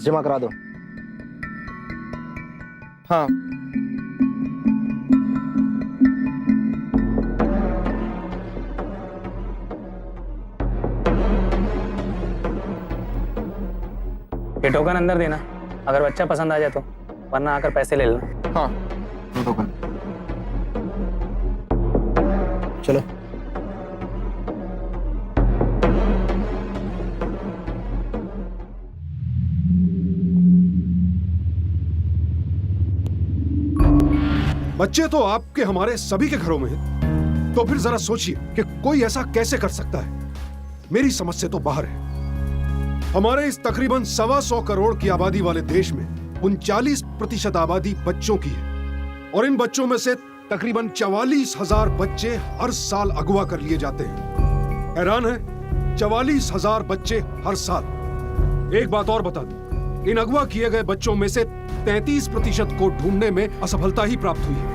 जमा करा दो। हाँ, ये टोकन अंदर देना, अगर बच्चा पसंद आ जाए तो, वरना आकर पैसे ले लेना। हाँ, टोकन। चलो। बच्चे तो आपके हमारे सभी के घरों में हैं। तो फिर जरा सोचिए कि कोई ऐसा कैसे कर सकता है। मेरी समझ से तो बाहर है। हमारे इस तकरीबन 125 करोड़ की आबादी वाले देश में 39% आबादी बच्चों की है और इन बच्चों में से तकरीबन 44,000 बच्चे हर साल अगवा कर लिए जाते हैं। हैरान है, 44,000 बच्चे हर साल। एक बात और बता दूं, इन अगवा किए गए बच्चों में से 33% को ढूंढने में असफलता ही प्राप्त हुई है।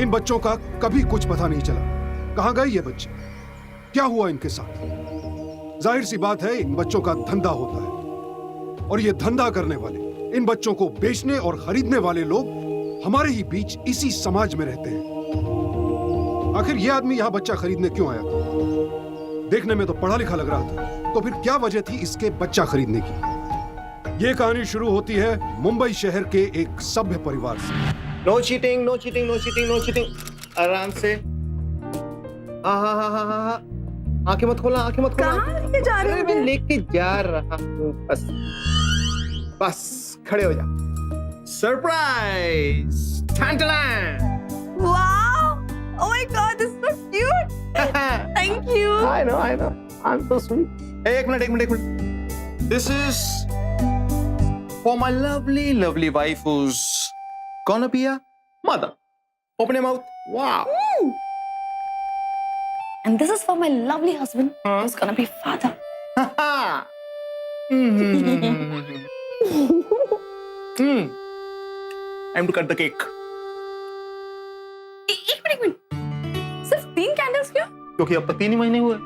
इन बच्चों का कभी कुछ पता नहीं चला। कहां गए ये बच्चे, क्या हुआ इनके साथ। जाहिर सी बात है, इन बच्चों का धंधा होता है और ये धंधा करने वाले, इन बच्चों को बेचने और खरीदने वाले लोग हमारे ही बीच इसी समाज में रहते हैं। आखिर ये आदमी यहाँ बच्चा खरीदने क्यों आया था? देखने में तो पढ़ा लिखा लग रहा था, तो फिर क्या वजह थी इसके बच्चा खरीदने की? ये कहानी शुरू होती है मुंबई शहर के एक सभ्य परिवार से। No cheating, no cheating, no cheating, no cheating. आराम से। हाँ, आंखें मत खोला, आंखें मट खोला। कहाँ लेके जा रहे हो? मैं लेके जा रहा हूँ, बस बस खड़े हो जा। Surprise! Wow! Oh my God, this is so cute. Thank you. I know. I'm so sweet. एक minute. This is for my lovely wife who's gonna be a mother. Open your mouth. Wow. And this is for my lovely husband who's gonna be father. Time to cut the cake. एक minute सिर्फ 3 candles क्यों? क्योंकि अब तक 3 ही महीने हुए।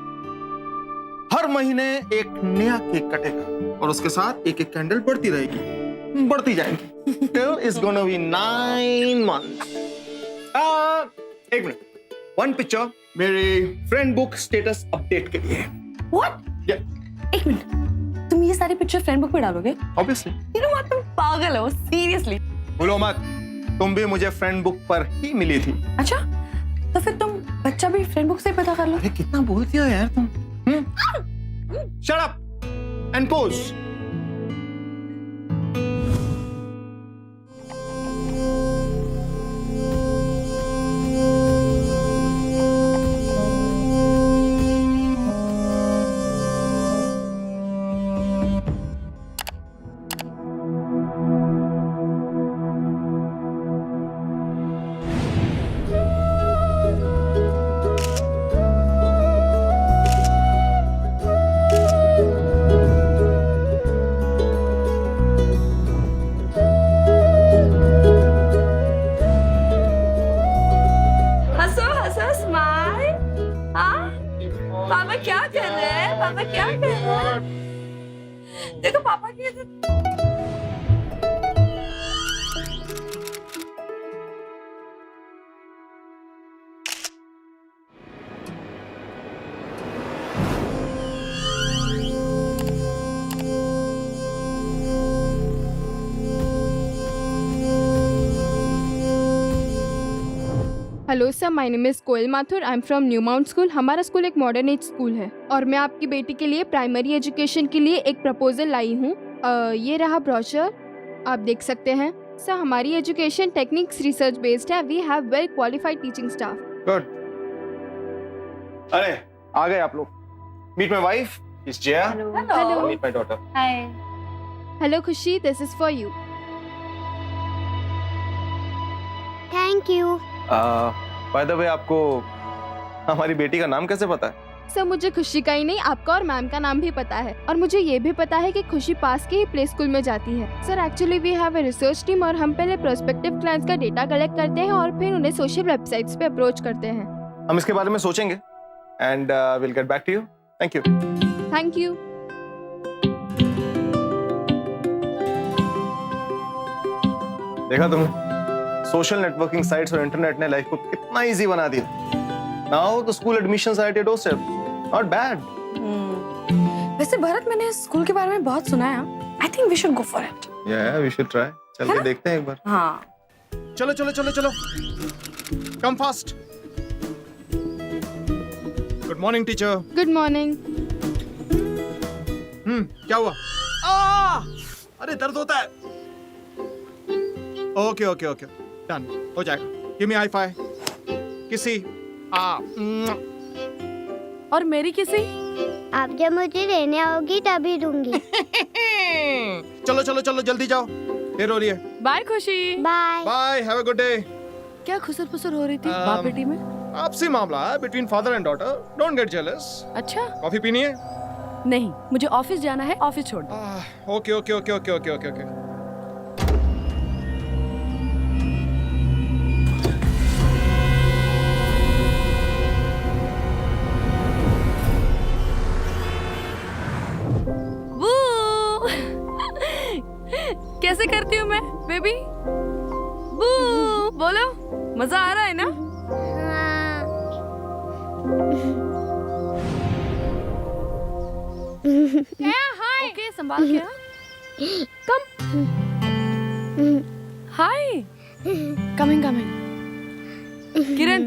हर महीने एक नया केक कटेगा और उसके साथ एक एक कैंडल बढ़ती रहेगी, बढ़ती जाएंगी। Till it's gonna be 9 months. एक मिनट, 1 पिक्चर मेरे फ्रेंड बुक स्टेटस अपडेट के लिए। What? Yeah, एक मिनट, तुम ये सारी पिक्चर फ्रेंड बुक में डालोगे? obviously. You know what, तुम पागल हो, सीरियसली। भूलो मत, तुम भी मुझे फ्रेंड बुक पर ही मिली थी। अच्छा, तो फिर तुम बच्चा भी फ्रेंड बुक से ही पता कर लो। अरे कितना बोलती हो यार तुम। Shut up and pose. पापा क्या कर रहे हैं? पापा क्या कर रहे हैं? देखो पापा कैसे। Hello sir, my name is Koyal Mathur. I am from New Mount School. हमारा स्कूल एक मॉडर्न एज स्कूल है और मैं आपकी बेटी के लिए प्राइमरी एजुकेशन के लिए एक प्रपोजल लाई हूँ। ये रहा ब्रोशर, आप देख सकते हैं। सर, हमारी एजुकेशन टेक्निक्स रिसर्च बेस्ड है। We have well qualified teaching staff. Good. अरे आ गए आप लोग। Meet my wife, is Jaya. Hello. Meet my daughter. Hi. Hello Khushi, this is for you. Thank you. By the way, आपको हमारी बेटी का नाम कैसे पता है? सर, मुझे खुशी का ही नहीं, आपका और मैम का नाम भी पता है और मुझे ये भी पता है कि खुशी पास के ही प्ले स्कूल में जाती है। Sir, actually we have a research team और हम पहले प्रोस्पेक्टिव क्लाइंट्स का डेटा कलेक्ट करते हैं और फिर उन्हें सोशल वेबसाइट्स पे अप्रोच करते हैं। हम इसके बारे में सोचेंगे and will get back to you. Thank you. Thank you. देखा तुमने, सोशल नेटवर्किंग साइट्स और इंटरनेट ने लाइफ को कितना इजी बना दिया। Now the school admissions are at your doorstep. Not bad. वैसे भरत, मैंने इस स्कूल के बारे में बहुत सुना है। I think we should go for it. या वी शुड ट्राई। चल के देखते हैं एक बार। हाँ। चलो चलो चलो चलो, come fast. Good morning teacher. Good morning. क्या हुआ? अरे दर्द होता है। ओके ओके ओके, डन, हो जाएगा। Give me high five. किसी और मेरी किसी? आप जब मुझे लेने आओगी तभी दूंगी। चलो चलो चलो, जल्दी जाओ, देर हो रही है। Bye Khushi. Bye. Bye, have a good day. क्या खुसर फुसर हो रही थी बाप बेटी में? आपसी मामला है between father and daughter. Don't get jealous. अच्छा। कॉफी पीनी है? नहीं, मुझे ऑफिस जाना है, ऑफिस छोड़ दो। Okay okay okay okay okay okay okay. कैसे करती हूँ मैं बेबी? बू बोलो, मजा आ रहा है ना? हाँ। हाय। ओके, संभाल के। कम। हाय। Coming coming. किरण,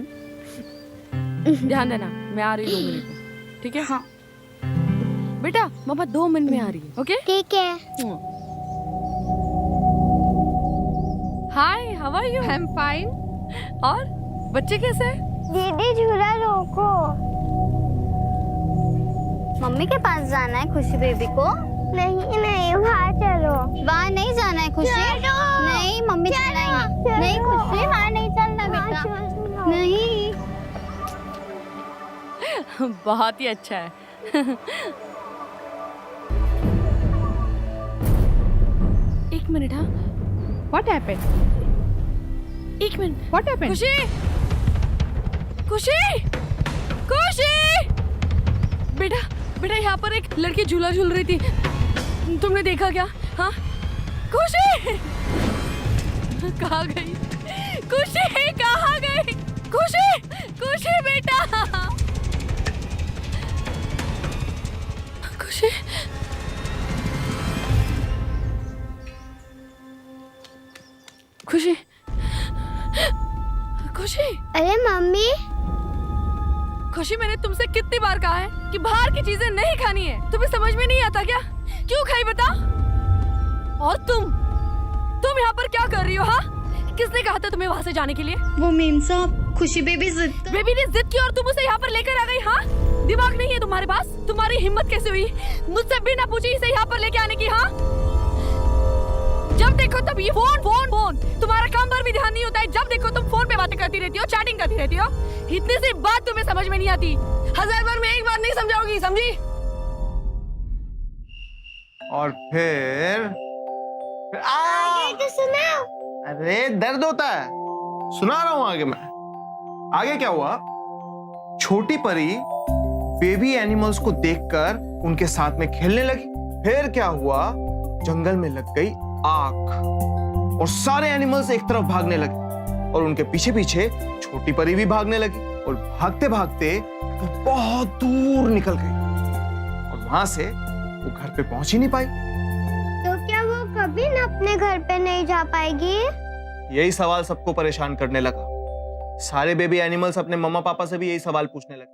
ध्यान देना, मैं आ रही हूँ 2 मिनट में, ठीक है? हाँ। बेटा, मम्मा 2 मिनट में आ रही है, ओके? ठीक है। Hi, how are you? I am fine. और बच्चे कैसे हैं? दीदी झूला रोको। मम्मी के पास जाना है खुशी बेबी को। नहीं नहीं, वहाँ चलो। वहाँ नहीं जाना है खुशी। नहीं मम्मी चलाएंगे। नहीं खुशी, वहाँ नहीं चलना बेटा। नहीं। बहुत ही अच्छा है। एक मिनट। हाँ, What happened? एक मिनट। What happened? खुशी, खुशी, खुशी। बेटा बेटा, यहाँ पर एक लड़की झूला झूल रही थी, तुमने देखा क्या? हाँ खुशी, कहाँ गई? खुशी कहाँ गई? खुशी, खुशी बेटा, खुशी। खुशी, खुशी। अरे मम्मी। खुशी, मैंने तुमसे कितनी बार कहा है कि बाहर की चीजें नहीं खानी है। तुम्हें समझ में नहीं आता क्या? क्यों खाई बता? और तुम यहाँ पर क्या कर रही हो? हाँ, किसने कहा था तुम्हें वहाँ से जाने के लिए? वो मेम साहब, खुशी बेबी बेबी ने जिद की और तुम उसे यहाँ पर लेकर आ गई। हाँ, दिमाग नहीं है तुम्हारे पास? तुम्हारी हिम्मत कैसे हुई मुझसे बिना पूछे इसे यहाँ पर लेके आने की? हाँ, जब देखो तब ये फोन फोन फोन, तुम्हारा काम पर भी ध्यान नहीं होता है। जब देखो तुम फोन पे बातें करती रहती हो, चैटिंग करती रहती हो। इतनी सी बात तुम्हें समझ में नहीं आती। 1000 बार में एक बार नहीं समझाओगी, समझी? और फिर तो सुनाओ। अरे दर्द होता है, सुना रहा हूं आगे मैं। आगे क्या हुआ? छोटी परी बेबी एनिमल्स को देखकर उनके साथ में खेलने लगी। फिर क्या हुआ? जंगल में लग गई आग और सारे एनिमल्स एक तरफ भागने लगे और उनके पीछे पीछे छोटी परी भी भागने लगी और भागते भागते वो बहुत दूर निकल गई और वहां से वो घर पे पहुंच ही नहीं पाई। तो क्या वो कभी न अपने घर पे नहीं जा पाएगी? यही सवाल सबको परेशान करने लगा। सारे बेबी एनिमल्स अपने मम्मा पापा से भी यही सवाल पूछने लगे।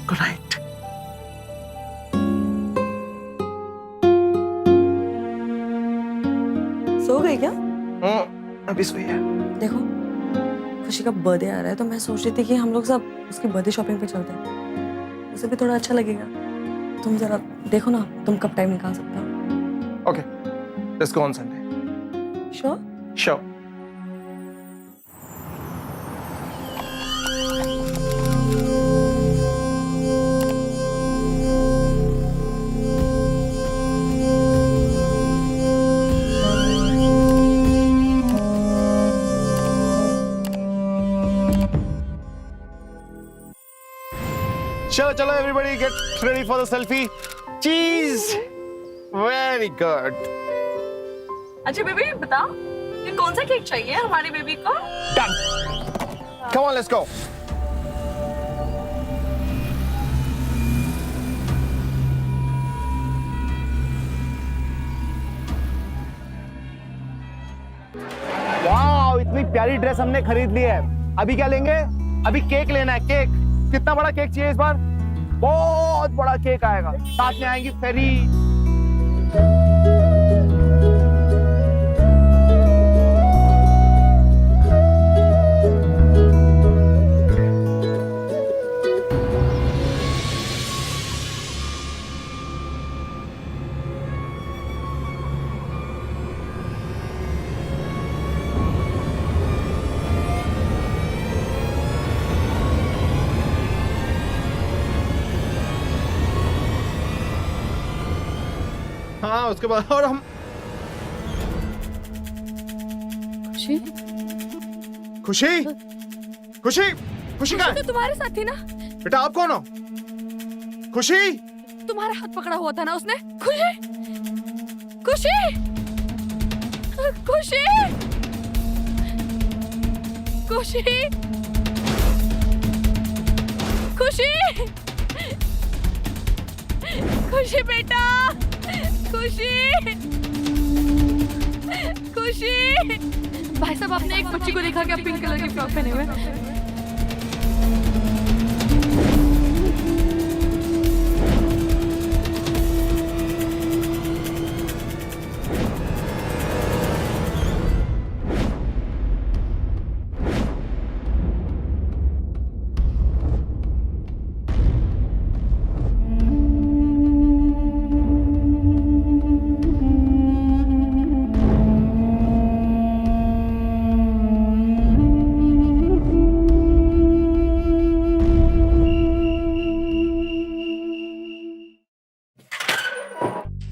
Good night. सो गई क्या? अभी सोई है। देखो, खुशी का बर्थडे आ रहा है तो मैं सोच रही थी कि हम लोग सब उसकी बर्थडे शॉपिंग पे चलते हैं, उसे भी थोड़ा अच्छा लगेगा। तुम जरा देखो ना, तुम कब टाइम निकाल सकते हो? Okay, let's go on Sunday. Sure? Sure. चलो everybody get ready for the selfie. चीज, वेरी गुड। अच्छा बेबी बताओ, ये कौन सा केक चाहिए हमारी बेबी को? Done, come on let's go. वाह, इतनी प्यारी ड्रेस हमने खरीद ली है। अभी क्या लेंगे? अभी केक लेना है। केक कितना बड़ा केक चाहिए इस बार? बहुत बड़ा केक आएगा, साथ में आएंगी फेरी। हाँ, उसके बाद और हम खुशी, खुशी, खुशी, खुशी कहाँ तो है? तुम्हारे साथ थी ना? बेटा आप कौन हो? खुशी, तुम्हारा हाथ पकड़ा हुआ था ना उसने? खुशी, खुशी, खुशी, खुशी, खुशी, खुशी बेटा, खुशी, खुशी। भाई साहब आपने एक बच्ची को देखा क्या पिंक कलर की फ्रॉक पहने हुए?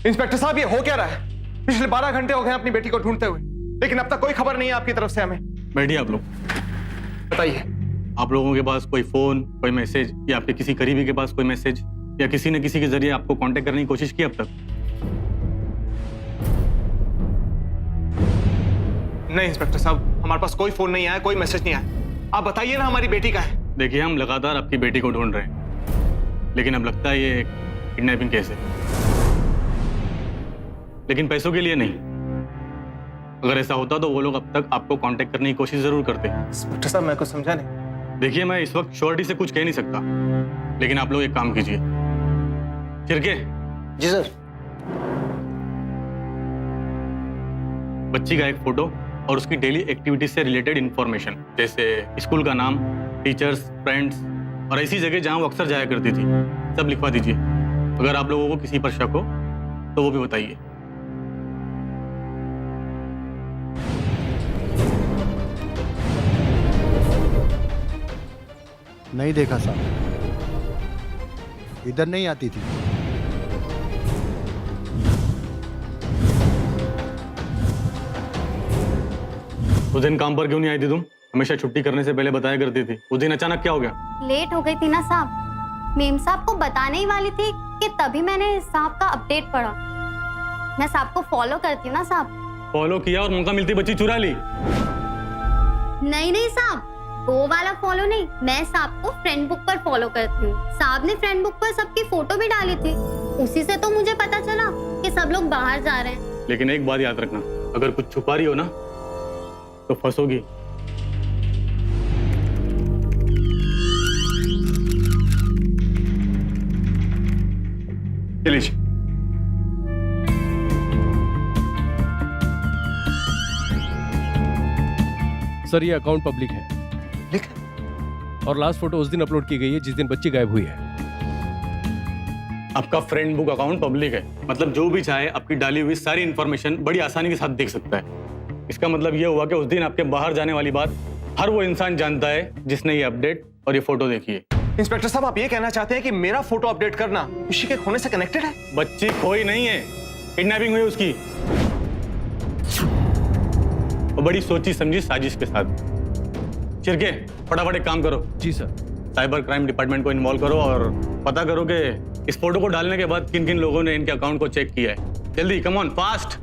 इंस्पेक्टर साहब ये हो क्या रहा है? पिछले 12 घंटे हो गए अपनी बेटी को ढूंढते हुए, लेकिन अब तक कोई खबर नहीं है आपकी तरफ से हमें। बैठिए आप लोग। बताइए। आप लोगों के पास कोई फोन, कोई मैसेज या आपके किसी करीबी के पास कोई मैसेज या किसी ने किसी के जरिए आपको कांटेक्ट करने की कोशिश की अब तक? नहीं इंस्पेक्टर साहब, हमारे पास कोई फोन नहीं आया, कोई मैसेज नहीं आया। आप बताइए ना हमारी बेटी का है। देखिए, हम लगातार आपकी बेटी को ढूंढ रहे हैं, लेकिन अब लगता है ये एक किडनैपिंग केस है। लेकिन पैसों के लिए नहीं। अगर ऐसा होता तो वो लोग अब तक आपको कांटेक्ट करने की कोशिश जरूर करते। इंस्पेक्टर साहब मैं कुछ समझा नहीं। देखिए, मैं इस वक्त श्योरिटी से कुछ कह नहीं सकता, लेकिन आप लोग एक काम कीजिए। चिरके। जी सर। बच्ची का एक फोटो और उसकी डेली एक्टिविटीज से रिलेटेड इंफॉर्मेशन, जैसे स्कूल का नाम, टीचर्स, फ्रेंड्स और ऐसी जगह जहां वो अक्सर जाया करती थी, सब लिखवा दीजिए। अगर आप लोगों को किसी पर शक हो तो वो भी बताइए। नहीं देखा साहब, इधर नहीं आती थी। उस दिन काम पर क्यों नहीं आई थी तुम? हमेशा छुट्टी करने से पहले बताया करती थी। उस दिन अचानक क्या हो गया? लेट हो गई थी ना साहब। मेम साहब को बताने ही वाली थी कि तभी मैंने साहब का अपडेट पढ़ा। मैं साहब को फॉलो करती हूँ ना साहब। फॉलो किया और मौका मिलती बच्ची चुरा ली? नहीं नहीं साहब, वो वाला फॉलो नहीं। मैं साहब को फ्रेंड बुक पर फॉलो करती हूँ। साहब ने फ्रेंड बुक पर सबकी फोटो भी डाली थी, उसी से तो मुझे पता चला कि सब लोग बाहर जा रहे हैं। लेकिन एक बात याद रखना, अगर कुछ छुपा रही हो ना तो फंसोगी। लीजिए। सर, ये अकाउंट पब्लिक है और लास्ट फोटो उस दिन अपलोड की गई है जिस दिन बच्ची गायब हुई है। आपका फ्रेंड बुक अकाउंट पब्लिक है, मतलब जो भी चाहे आपकी डाली हुई सारी इंफॉर्मेशन बड़ी आसानी के साथ देख सकता है। इसका मतलब ये हुआ कि उस दिन आपके बाहर जाने वाली बात हर वो इंसान जानता है जिसने ये अपडेट और ये फोटो देखी है। इंस्पेक्टर साहब आप ये कहना चाहते हैं कि मेरा फोटो अपडेट करना खुशी के खोने से कनेक्टेड है? बच्ची खोई नहीं है, किडनैपिंग हुई उसकी, और बड़ी सोची समझी साजिश के साथ। चिरके, फटाफट एक काम करो। जी सर। साइबर क्राइम डिपार्टमेंट को इन्वॉल्व करो और पता करो कि इस फोटो को डालने के बाद किन किन लोगों ने इनके अकाउंट को चेक किया है। जल्दी, कम ऑन, फास्ट।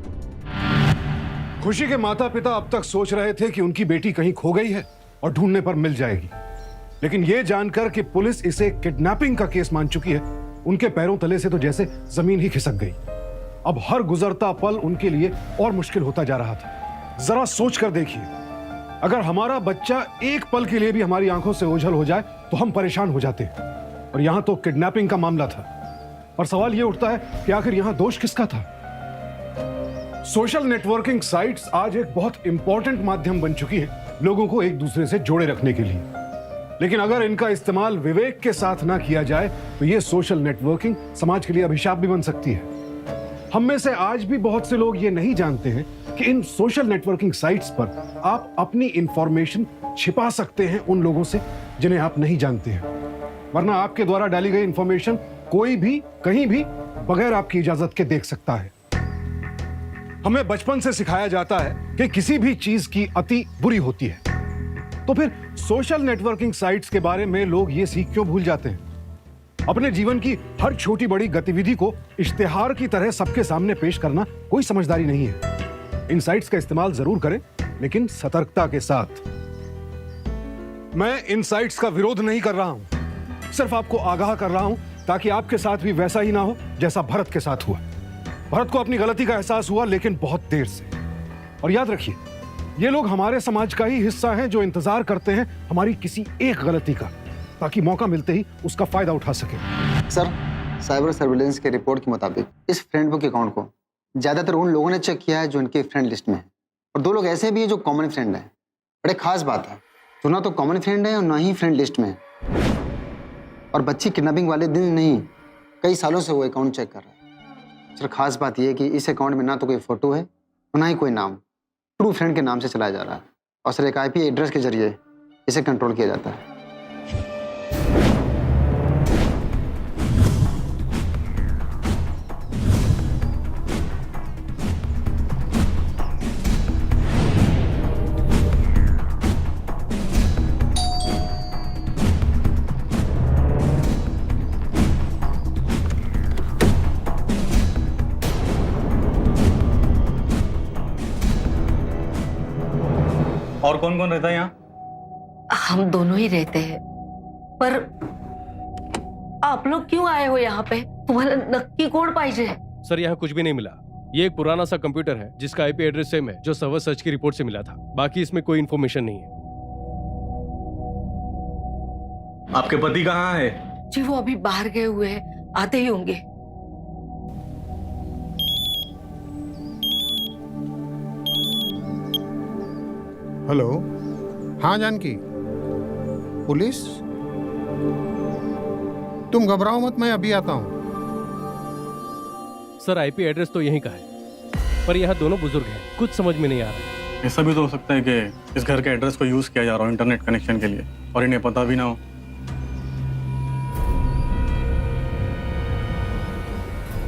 खुशी के माता पिता अब तक सोच रहे थे कि उनकी बेटी कहीं खो गई है और ढूंढने पर मिल जाएगी, लेकिन यह जानकर कि पुलिस इसे किडनैपिंग का केस मान चुकी है, उनके पैरों तले से तो जैसे जमीन ही खिसक गई। अब हर गुजरता पल उनके लिए और मुश्किल होता जा रहा था। जरा सोच कर देखिए, अगर हमारा बच्चा एक पल के लिए भी हमारी आंखों से ओझल हो जाए तो हम परेशान हो जाते हैं, और यहां तो किडनैपिंग का मामला था। और सवाल यह उठता है कि आखिर यहां दोष किसका था? सोशल नेटवर्किंग साइट्स आज एक बहुत इंपॉर्टेंट माध्यम बन चुकी है लोगों को एक दूसरे से जोड़े रखने के लिए, लेकिन अगर इनका इस्तेमाल विवेक के साथ ना किया जाए तो यह सोशल नेटवर्किंग समाज के लिए अभिशाप भी बन सकती है। हम में से आज भी बहुत से लोग ये नहीं जानते हैं कि इन सोशल नेटवर्किंग साइट्स पर आप अपनी इंफॉर्मेशन छिपा सकते हैं उन लोगों से जिन्हें आप नहीं जानते हैं, वरना आपके द्वारा डाली गई इंफॉर्मेशन कोई भी कहीं भी बगैर आपकी इजाजत के देख सकता है। हमें बचपन से सिखाया जाता है कि किसी भी चीज की अति बुरी होती है, तो फिर सोशल नेटवर्किंग साइट्स के बारे में लोग ये सीख क्यों भूल जाते हैं? अपने जीवन की हर छोटी बड़ी गतिविधि को इश्तिहार की तरह सबके सामने पेश करना कोई समझदारी नहीं है। इन साइट्स का इस्तेमाल जरूर करें, लेकिन सतर्कता के साथ। मैं इन साइट्स का विरोध नहीं कर रहा हूं, सिर्फ आपको आगाह कर रहा हूं ताकि आपके साथ भी वैसा ही ना हो जैसा भरत के साथ हुआ। भरत को अपनी गलती का एहसास हुआ, लेकिन बहुत देर से। और याद रखिए, ये लोग हमारे समाज का ही हिस्सा हैं जो इंतजार करते हैं हमारी किसी एक गलती का, ताकि मौका मिलते ही उसका फायदा उठा सके। सर, साइबर सर्विलेंस के रिपोर्ट के मुताबिक इस फ्रेंड बुक अकाउंट को ज्यादातर उन लोगों ने चेक किया है जो इनके फ्रेंड लिस्ट में है, और 2 लोग ऐसे भी हैं जो कॉमन फ्रेंड हैं। बड़े खास बात है, तो ना तो कॉमन फ्रेंड है और ना ही फ्रेंड लिस्ट में है। और बच्ची किडनैपिंग वाले दिन नहीं, कई सालों से वो अकाउंट चेक कर रहा है। सर, खास बात यह है कि इस अकाउंट में ना तो कोई फोटो है और ना ही कोई नाम, ट्रू फ्रेंड के नाम से चलाया जा रहा है। और सर, एक IP एड्रेस के जरिए इसे कंट्रोल किया जाता है। और कौन कौन रहता है यहाँ? हम दोनों ही रहते हैं, पर आप लोग क्यों आए हो यहाँ पे? तुम्हारा नक्की कोड पाहिजे? सर, यहाँ कुछ भी नहीं मिला। ये एक पुराना सा कंप्यूटर है जिसका IP एड्रेस सेम है जो सर्वर सर्च की रिपोर्ट से मिला था। बाकी इसमें कोई इन्फॉर्मेशन नहीं है। आपके पति कहाँ है? जी, वो अभी बाहर गए हुए हैं, आते ही होंगे। हेलो, हाँ जानकी, पुलिस? तुम घबराओ मत, मैं अभी आता हूँ। सर, IP एड्रेस तो यहीं का है, पर यहाँ दोनों बुजुर्ग हैं, कुछ समझ में नहीं आ रहा। ऐसा भी तो हो सकता है कि इस घर के एड्रेस को यूज किया जा रहा हो इंटरनेट कनेक्शन के लिए, और इन्हें पता भी ना हो।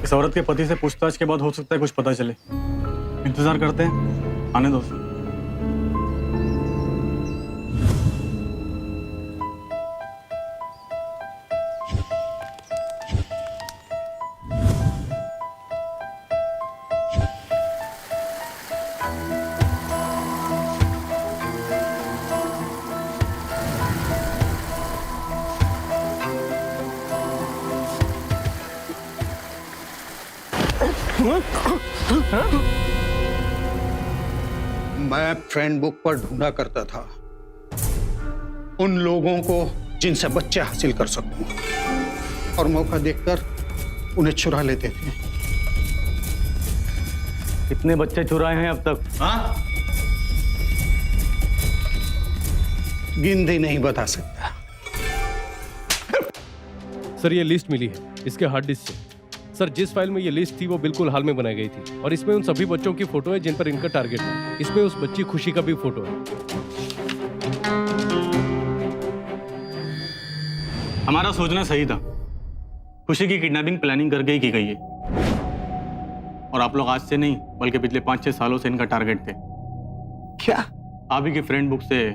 इस औरत के पति से पूछताछ के बाद हो सकता है कुछ पता चले। इंतजार करते हैं, आने दो। मैं फ्रेंड बुक पर ढूंढा करता था उन लोगों को जिनसे बच्चे हासिल कर सकूं, और मौका देखकर उन्हें चुरा लेते थे। कितने बच्चे चुराए हैं अब तक? हाँ, गिनती नहीं बता सकता। सर, ये लिस्ट मिली है इसके हार्ड डिस्क से। सर, जिस फाइल में ये लिस्ट थी वो बिल्कुल हाल में बनाई गई थी, और इसमें उन सभी बच्चों की फोटो है जिन पर इनका टारगेट है। इसमें उस बच्ची खुशी का भी फोटो है। हमारा सोचना सही था। खुशी की किडनैपिंग प्लानिंग करके ही की गई है, और आप लोग आज से नहीं बल्कि पिछले 5-6 सालों से इनका टारगेट थे। क्या? आप ही की फ्रेंड बुक से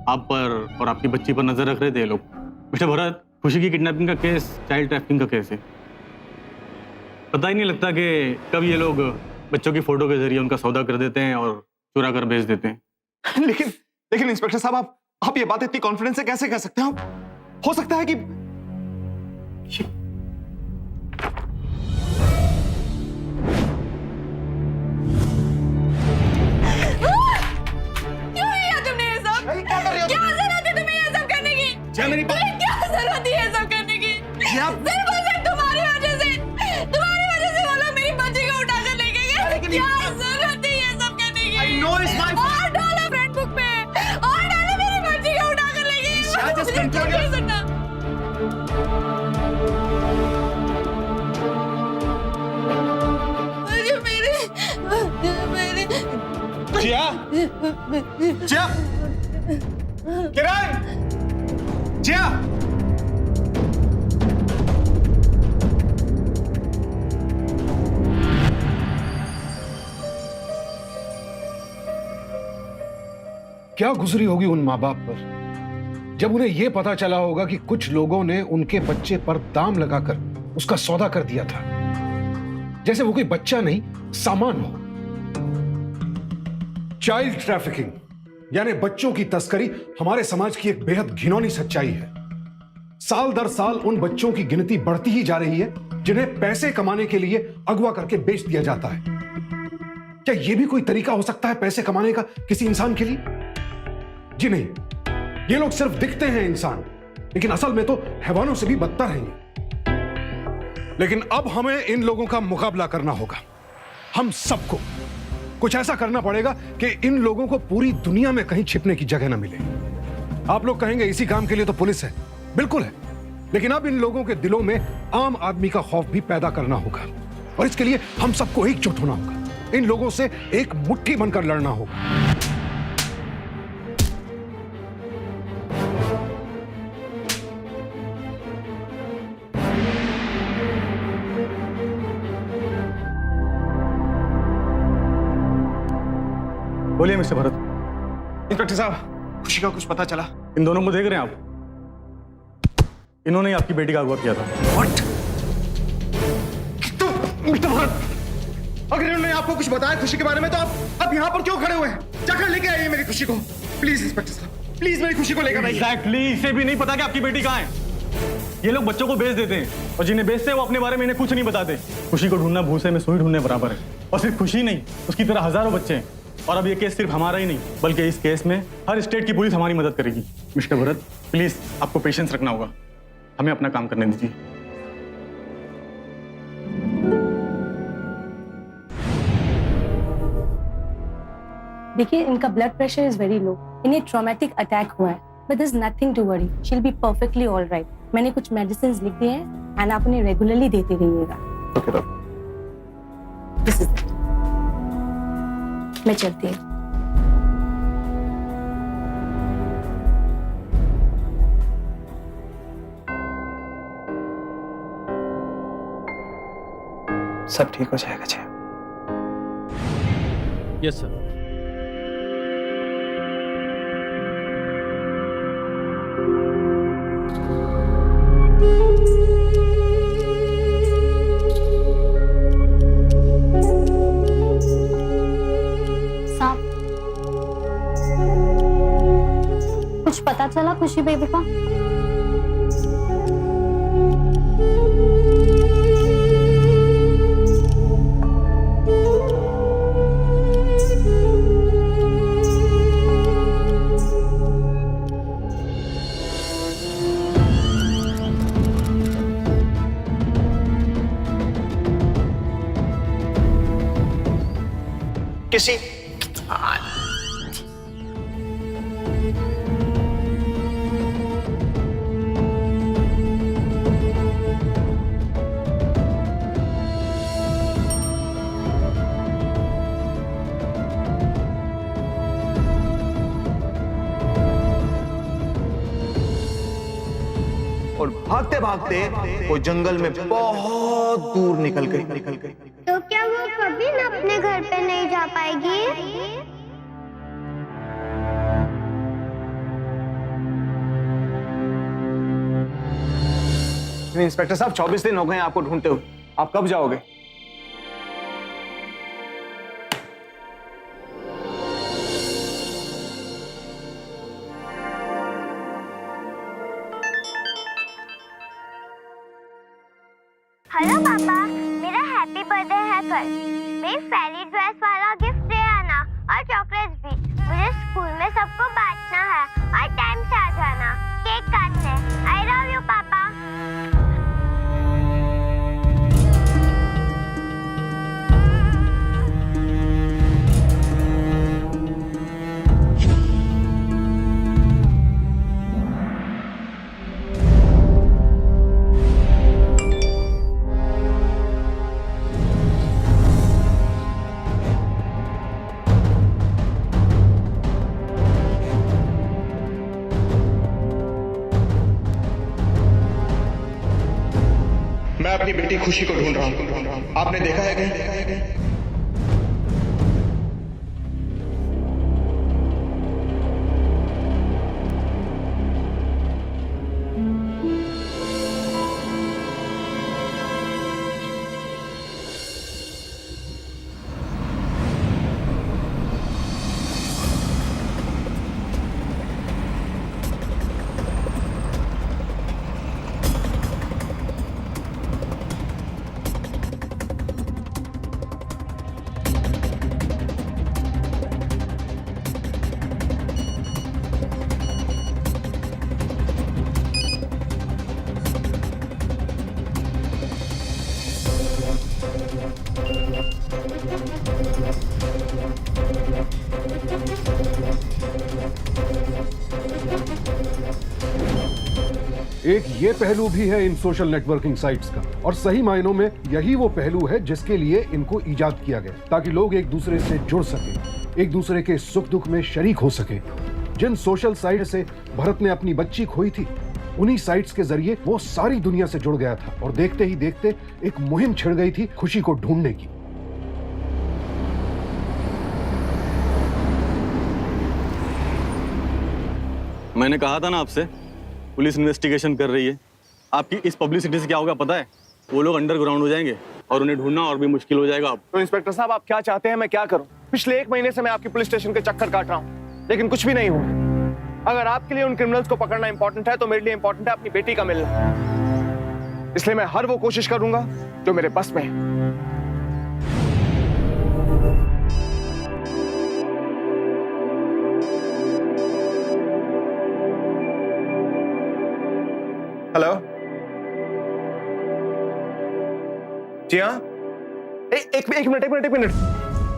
आप पर और आपकी बच्ची पर नजर रख रहे थे लोग। मिस्टर भरत, खुशी की किडनैपिंग का केस चाइल्ड ट्रैफिकिंग का केस है। पता ही नहीं लगता कि कब ये लोग बच्चों की फोटो के जरिए उनका सौदा कर देते हैं और चुरा कर बेच देते हैं। लेकिन इंस्पेक्टर साहब, आप ये बात इतनी कॉन्फिडेंस से कैसे कह सकते हैं? हो सकता है कि क्यों किया तुमने ये सब? क्या जरूरत है तुम्हें ये सब करने की? क्या मेरी बात? क्या जरूरत है ये सब करने की? सिर्फ और सिर्फ तुम्हारी वजह से वो लोग मेरी बच्ची को उठा कर लेके गए। क्या जरूरत है ये सब करने की? I know it's my fault. और डालो फ्रेंड बुक पे, और डालो मेरी बच्ची को उठा कर लेके गए। just control your- सुनना। जिया, जिया, किरण, जिया। क्या गुजरी होगी उन माँ बाप पर जब उन्हें यह पता चला होगा कि कुछ लोगों ने उनके बच्चे पर दाम लगाकर उसका सौदा कर दिया था, जैसे वो कोई बच्चा नहीं सामान हो। चाइल्ड ट्रैफिकिंग यानी बच्चों की तस्करी हमारे समाज की एक बेहद घिनौनी सच्चाई है। साल दर साल उन बच्चों की गिनती बढ़ती ही जा रही है जिन्हें पैसे कमाने के लिए अगवा करके बेच दिया जाता है। क्या यह भी कोई तरीका हो सकता है पैसे कमाने का किसी इंसान के लिए? जी नहीं, ये लोग सिर्फ दिखते हैं इंसान, लेकिन असल में तो हैवानों से भी बदतर हैं ये। लेकिन अब हमें इन लोगों का मुकाबला करना होगा। हम सबको कुछ ऐसा करना पड़ेगा कि इन लोगों को पूरी दुनिया में कहीं छिपने की जगह ना मिले। आप लोग कहेंगे इसी काम के लिए तो पुलिस है, बिल्कुल है, लेकिन अब इन लोगों के दिलों में आम आदमी का खौफ भी पैदा करना होगा और इसके लिए हम सबको एकजुट होना होगा। इन लोगों से एक मुट्ठी बनकर लड़ना होगा। बोलिए मिस्टर भरत। इंस्पेक्टर साहब, खुशी का कुछ पता चला? इन दोनों को देख रहे हैं आप? इन्होंने ही आपकी बेटी का अगवा किया था। What? तो मिस्टर भरत, अगर इन्होंने आपको कुछ बताया खुशी के बारे में तो आप यहाँ पर क्यों खड़े हुए हैं? जाकर लेके आइए मेरी खुशी को, प्लीज इंस्पेक्टर साहब, प्लीज मेरी खुशी को लेकर आइए। Exactly, इसे भी नहीं पता कि आपकी बेटी कहाँ है। ये लोग बच्चों को बेच देते हैं और जिन्हें बेचते हैं वो अपने बारे में इन्हें कुछ नहीं बताते। खुशी को ढूंढना भूसे में सुई ढूंढने बराबर है। और सिर्फ खुशी नहीं, उसकी तरह हजारों बच्चे हैं। और अब ये केस सिर्फ हमारा ही नहीं, बल्कि इस केस में हर स्टेट की पुलिस हमारी मदद करेगी। मिस्टर भरत, प्लीज आपको पेशेंस रखना होगा, हमें अपना काम करने दीजिए। देखिए, इनका blood pressure is very low, इन्हें ट्रॉमेटिक अटैक हुआ है, but there is nothing to worry, she will be perfectly all right. मैंने कुछ मेडिसिन लिख दिए हैं एंड आप उन्हें रेगुलरली देते रहिएगा। Okay doctor. This is it. मैं चलती हूँ। सब ठीक हो जाएगा जी। Yes sir. कुछ पता चला खुशी बेबी का? किसी और भागते भागते वो जंगल में बहुत दूर निकल गई। तो क्या वो कभी ना अपने घर पे नहीं जा पाएगी? इंस्पेक्टर साहब 24 दिन हो गए हैं आपको ढूंढते हुए, आप कब जाओगे? हेलो पापा, मेरा हैप्पी बर्थडे है कल। मेरी फेरी ड्रेस वाला गिफ्ट दे आना और चॉकलेट्स भी। मुझे स्कूल में सबको बांटना है और टाइम से आ जाना केक काटने। आई लव यू पापा। मैं अपनी बेटी खुशी को ढूंढ रहा हूँ। आपने देखा है कहीं? एक ये पहलू भी है इन सोशल नेटवर्किंग साइट्स का, और सही मायनों में यही वो पहलू है जिसके लिए इनको इजाद किया गया, ताकि लोग एक दूसरे से जुड़ सके, एक दूसरे के सुख दुख में शरीक हो सके। जिन सोशल साइट से भरत ने अपनी बच्ची खोई थी, उन्हीं साइट्स के जरिए वो सारी दुनिया से जुड़ गया था, और देखते ही देखते एक मुहिम छिड़ गई थी खुशी को ढूंढने की। मैंने कहा था ना आपसे, पुलिस इन्वेस्टिगेशन कर रही है। आपकी इस पब्लिसिटी से क्या होगा पता है? वो लोग अंडरग्राउंड हो जाएंगे और उन्हें ढूंढना और भी मुश्किल हो जाएगा। तो इंस्पेक्टर साहब आप क्या चाहते हैं मैं क्या करूं? पिछले 1 महीने से मैं आपकी पुलिस स्टेशन के चक्कर काट रहा हूं, लेकिन कुछ भी नहीं हुआ। अगर आपके लिए उन क्रिमिनल्स को पकड़ना इंपॉर्टेंट है तो मेरे लिए इंपॉर्टेंट है अपनी बेटी का मिलना। इसलिए मैं हर वो कोशिश करूंगा जो मेरे बस में है। हेलो, जी हाँ, एक मिनट।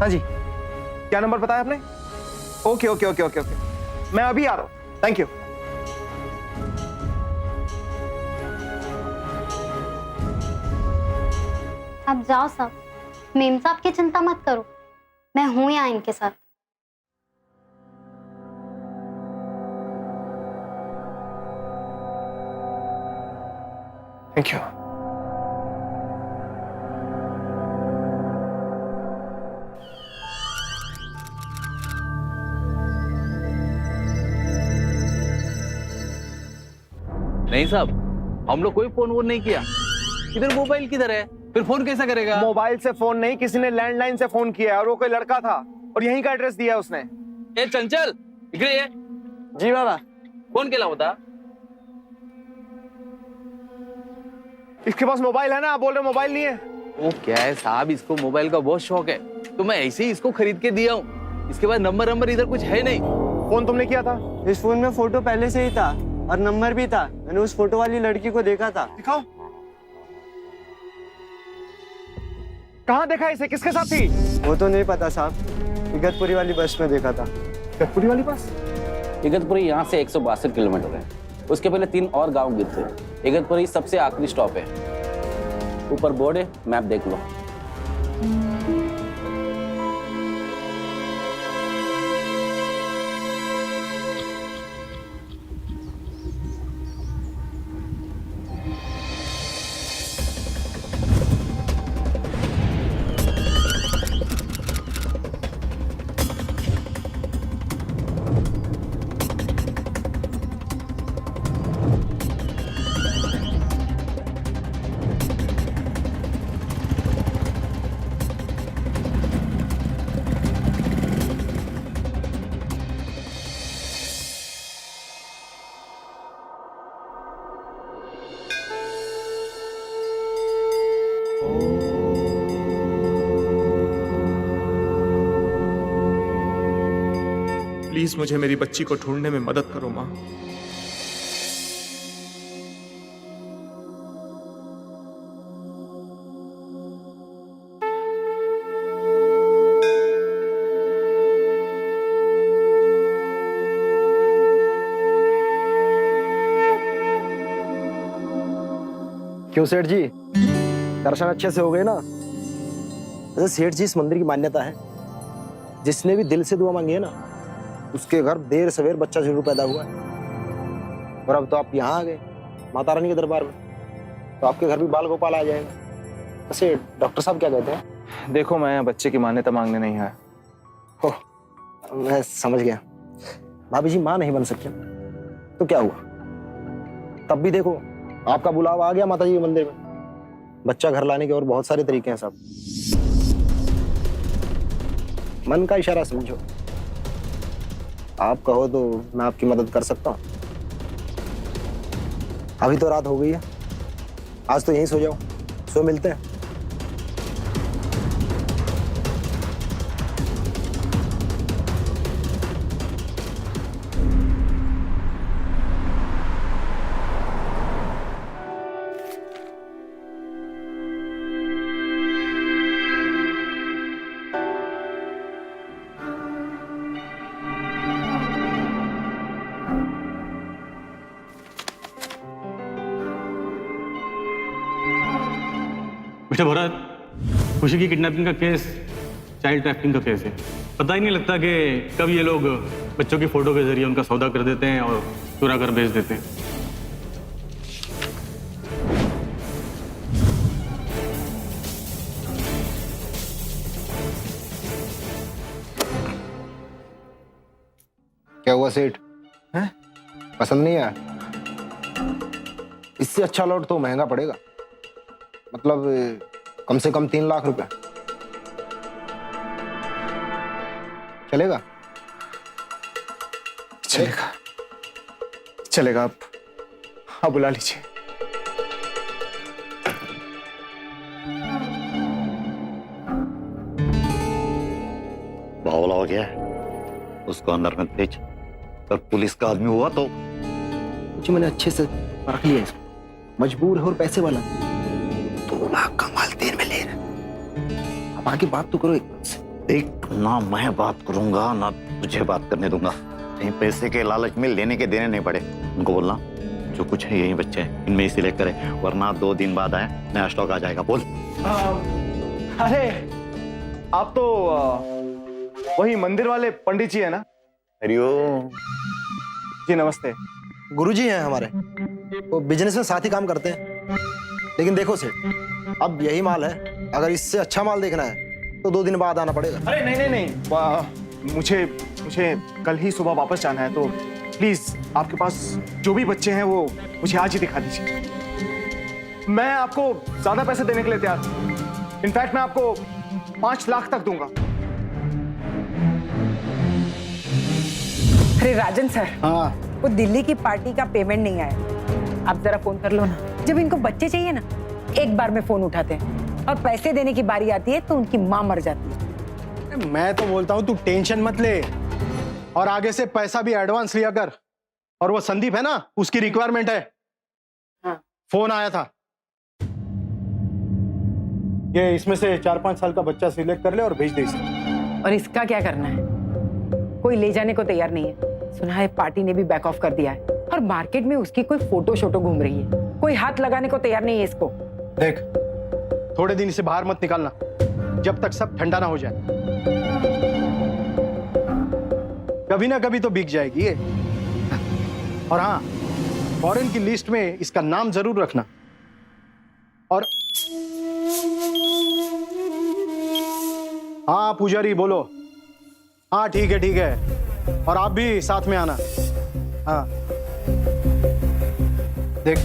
हाँ जी, क्या नंबर बताया आपने? ओके, मैं अभी आ रहा हूँ। Thank you. आप जाओ साहब, मेम साहब की चिंता मत करो, मैं हूं यहाँ इनके साथ। Thank you. नहीं साहब, हम लोग कोई फोन वोन नहीं किया। इधर मोबाइल किधर है? फिर फोन कैसा करेगा? मोबाइल से फोन नहीं, किसी ने लैंडलाइन से फोन किया है, और वो कोई लड़का था और यहीं का एड्रेस दिया उसने। ए चंचल, इकडे ये। जी बाबा। फोन केला होता? इसके पास मोबाइल है ना, आप बोल रहे मोबाइल नहीं है? वो क्या है साहब, इसको मोबाइल का बहुत शौक है, तो मैं ऐसे ही इसको खरीद के दिया हूँ। इसके बाद नंबर इधर कुछ है नहीं। फोन तुमने किया था? इस फोन में फोटो पहले से ही था और नंबर भी था। मैंने उस फोटो वाली लड़की को देखा था। दिखाओ, कहाँ देखा इसे, किसके साथ थी? वो तो नहीं पता साहब, इगतपुरी वाली बस में देखा था। इगतपुरी वाली बस? इगतपुरी यहाँ से 162 किलोमीटर है। उसके पहले 3 और गांव गिरते हैं। इगतपुरी सबसे आखिरी स्टॉप है। ऊपर बोर्ड है, मैप देख लो। प्लीज मुझे मेरी बच्ची को ढूंढने में मदद करो माँ। क्यों सेठ जी, दर्शन अच्छे से हो गए ना? वैसे सेठ जी, इस मंदिर की मान्यता है, जिसने भी दिल से दुआ मांगी है ना, उसके घर देर सवेर बच्चा जरूर पैदा हुआ है। और अब तो आप यहाँ आ गए माता रानी के दरबार में, तो आपके घर भी बाल गोपाल आ जाएगा। वैसे डॉक्टर साहब क्या कहते हैं? देखो, मैं बच्चे की मान्यता मांगने नहीं आया। ओह, मैं समझ गया। भाभी जी माँ नहीं बन सकती तो क्या हुआ? तब भी देखो, आपका बुलावा आ गया माता जी के मंदिर में। बच्चा घर लाने के और बहुत सारे तरीके हैं साहब। मन का इशारा समझो। आप कहो तो मैं आपकी मदद कर सकता हूँ। अभी तो रात हो गई है, आज तो यहीं सो जाओ, सो मिलते हैं। मिस्टर भरत, खुशी की किडनैपिंग का केस चाइल्ड ट्रैफिकिंग का केस है। पता ही नहीं लगता कि कब ये लोग बच्चों की फोटो के जरिए उनका सौदा कर देते हैं और चुरा कर बेच देते हैं। क्या हुआ सेठ? हैं? पसंद नहीं आया? इससे अच्छा लॉट तो महंगा पड़ेगा, मतलब कम से कम 3 लाख रुपए। चलेगा? चलेगा, चलेगा। आप बुला लीजिए। बावला हो गया है, उसको अंदर मत भेज। पर पुलिस का आदमी हुआ तो जी, मैंने अच्छे से परख लिया इसको। मजबूर है और पैसे वाला। 2 लाख का माल देर में ले रहा। अब आगे बात तो करो एकदम से। देख, ना मैं बात करूंगा ना तुझे बात करने दूंगा। कहीं पैसे के लालच में लेने के देने नहीं पड़े। उनको बोलना जो कुछ है यही बच्चे हैं, इनमें ही सिलेक्ट करे, वरना 2 दिन बाद आए नया स्टॉक आ जाएगा। बोल। अरे आप तो वही मंदिर वाले पंडित जी है ना? हरिओम जी नमस्ते। गुरुजी हैं हमारे, वो बिजनेस में साथ ही काम करते हैं। लेकिन देखो सेठ, अब यही माल है, अगर इससे अच्छा माल देखना है तो 2 दिन बाद आना पड़ेगा। अरे नहीं नहीं नहीं, मुझे कल ही सुबह वापस जाना है, तो प्लीज आपके पास जो भी बच्चे हैं वो मुझे आज ही दिखा दीजिए। मैं आपको ज्यादा पैसे देने के लिए तैयार हूं। इनफैक्ट मैं आपको 5 लाख तक दूंगा। अरे राजन सर, हाँ, वो दिल्ली की पार्टी का पेमेंट नहीं आया। आप जरा फोन कर लो ना। जब इनको बच्चे चाहिए ना, एक बार में फोन उठाते हैं, और पैसे देने की बारी आती है तो उनकी माँ मर जाती है। मैं तो बोलता हूँ तू टेंशन मत ले, और आगे से पैसा भी एडवांस लिया कर। और वो संदीप है ना, उसकी रिक्वायरमेंट है। हाँ। फोन आया था, ये इसमें से 4-5 साल का बच्चा सिलेक्ट कर ले और भेज दे इसे। और इसका क्या करना है? कोई ले जाने को तैयार नहीं है। सुना है पार्टी ने भी बैक ऑफ कर दिया है, और मार्केट में उसकी कोई फोटो शोटो घूम रही है। कोई हाथ लगाने को तैयार नहीं है इसको। देख, थोड़े दिन इसे बाहर मत निकालना, जब तक सब ठंडा ना हो जाए। कभी ना कभी तो बिक जाएगी ये। और हाँ, फॉरेन की लिस्ट में इसका नाम जरूर रखना। और हाँ पुजारी बोलो। हाँ ठीक है ठीक है, और आप भी साथ में आना। हाँ देख,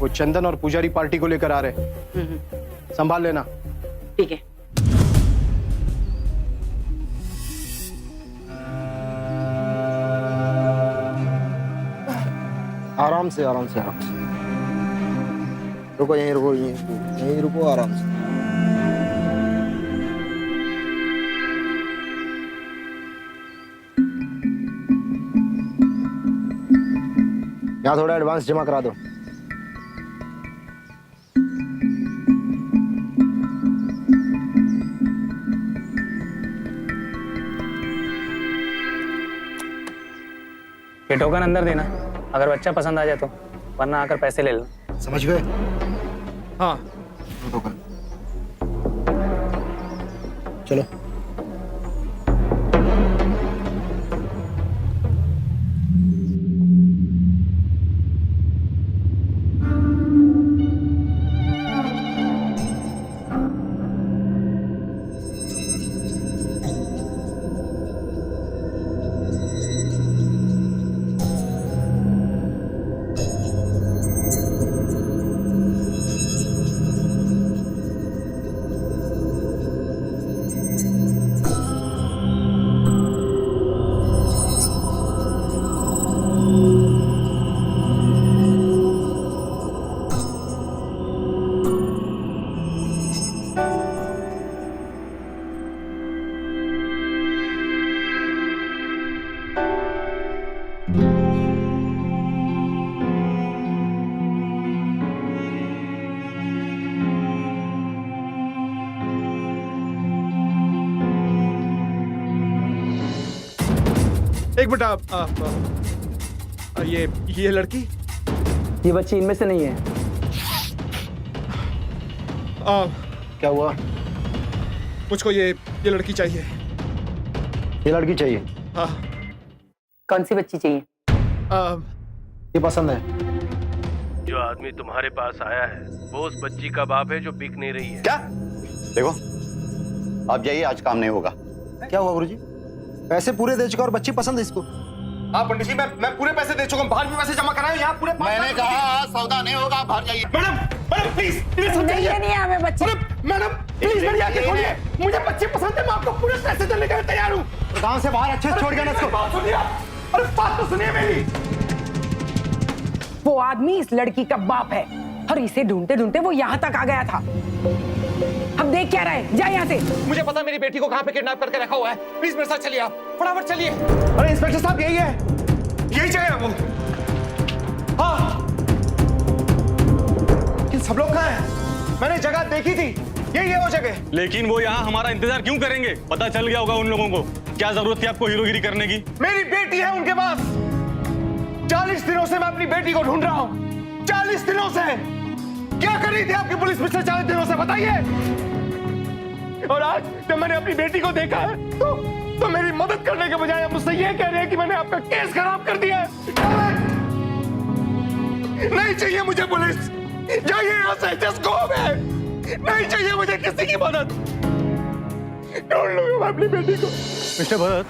वो चंदन और पुजारी पार्टी को लेकर आ रहे, संभाल लेना। ठीक है। आराम से आराम से आराम से। रुको, यहीं रुको आराम से। यहाँ थोड़ा एडवांस जमा करा दो। ये टोकन अंदर देना, अगर बच्चा पसंद आ जाए तो, वरना आकर पैसे ले लेना। समझ गए? हाँ चलो। एक बेटा ये लड़की, ये बच्ची इनमें से नहीं है। क्या हुआ? मुझको ये लड़की चाहिए। ये लड़की चाहिए? हाँ। कौन सी बच्ची चाहिए? ये पसंद है। जो आदमी तुम्हारे पास आया है वो उस बच्ची का बाप है जो बिक नहीं रही है। क्या? देखो, आप जाइए, आज काम नहीं होगा। क्या हुआ गुरुजी? पैसे पूरे दे चुका और बच्ची पसंद है इसको। हाँ पंडित जी, मैं पूरे पैसे दे चुका हूँ, बाहर भी पैसे जमा कराए, यहाँ पूरे। मैंने कहा सौदा नहीं होगा, बाहर जाइए। मैडम प्लीज समझाइए। नहीं हमें बच्चे। मैडम प्लीज मेरी आंखें खोलिए, मुझे बच्चे पसंद है, मैं आपको पूरे पैसे देने के लिए तैयार हूँ। गांव से बाहर अच्छे से छोड़ गया ना इसको। बात सुनिए आप, अरे बात तो सुनिए मेरी। वो आदमी इस लड़की का बाप है और इसे ढूंढते ढूंढते वो यहाँ तक आ गया था। अब देख क्या रहे, जा यहाँ से। मुझे पता मेरी बेटी को कहाँ पे किडनैप करके रखा हुआ है, प्लीज मेरे साथ चलिए, आप फटाफट चलिए। अरे इंस्पेक्टर साहब, यही है, यही जगह है वो। हाँ, लेकिन सब लोग कहाँ हैं? मैंने जगह देखी थी, यही है वो जगह। लेकिन वो यहाँ हमारा इंतजार क्यों करेंगे? पता चल गया होगा उन लोगों को। क्या जरूरत थी आपको हीरोगिरी करने की? मेरी बेटी है उनके पास। 40 दिनों से मैं अपनी बेटी को ढूंढ रहा हूँ, 40 दिनों से। क्या कर रही थी आपकी पुलिस पिछले 40 दिनों से, बताइए। और आज जब मैंने अपनी बेटी को देखा है तो मेरी मदद करने के बजाय मुझसे ये कह रहे हैं कि मैंने आपका केस खराब कर दिया है। नहीं चाहिए मुझे पुलिस, जाइए यहाँ से, जस्ट गो अवे। नहीं चाहिए मुझे किसी की मदद, ढूंढ लूंगा मैं अपनी बेटी को। मिस्टर भरत,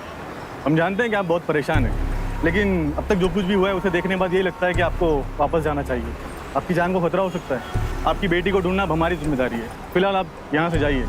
हम जानते हैं कि आप बहुत परेशान हैं, लेकिन अब तक जो कुछ भी हुआ है उसे देखने के बाद यही लगता है कि आपको वापस जाना चाहिए। आपकी जान को खतरा हो सकता है। आपकी बेटी को ढूंढना अब हमारी जिम्मेदारी है। फिलहाल आप यहाँ से जाइए।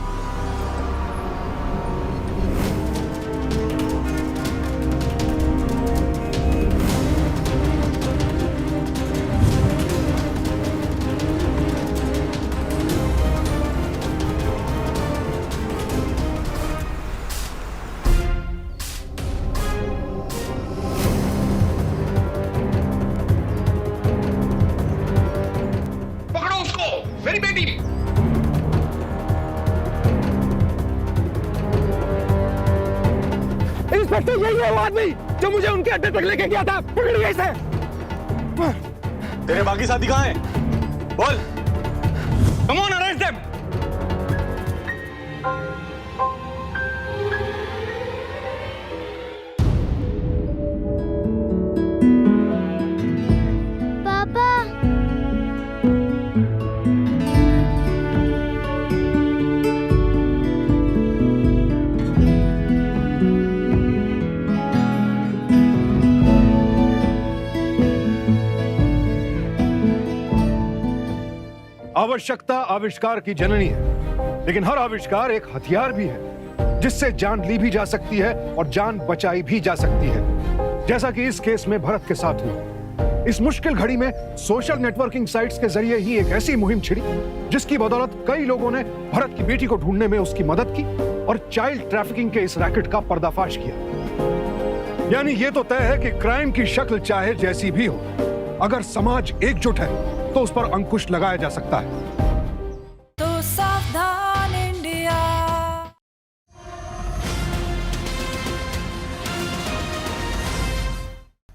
मेरी बेटी। इंस्पेक्टर, यही है वो आदमी जो मुझे उनके अड्डे तक लेके गया था। पकड़िए इसे। तेरे बाकी साथी कहाँ हैं? बोल। Come on, arrest them. पापा। आवश्यकता आविष्कार की जननी है, लेकिन हर आविष्कार एक हथियार भी है जिससे जान ली भी जा सकती है और जान बचाई भी जा सकती है, जैसा कि इस केस में भरत के साथ हुआ। इस मुश्किल घड़ी में सोशल नेटवर्किंग साइट्स के जरिए ही एक ऐसी मुहिम छिड़ी जिसकी बदौलत कई लोगों ने भरत की बेटी को ढूंढने में उसकी मदद की और चाइल्ड ट्रैफिकिंग के इस रैकेट का पर्दाफाश किया। यानी ये तो तय है कि क्राइम की शक्ल चाहे जैसी भी हो, अगर समाज एकजुट है तो उस पर अंकुश लगाया जा सकता है। तो सावधान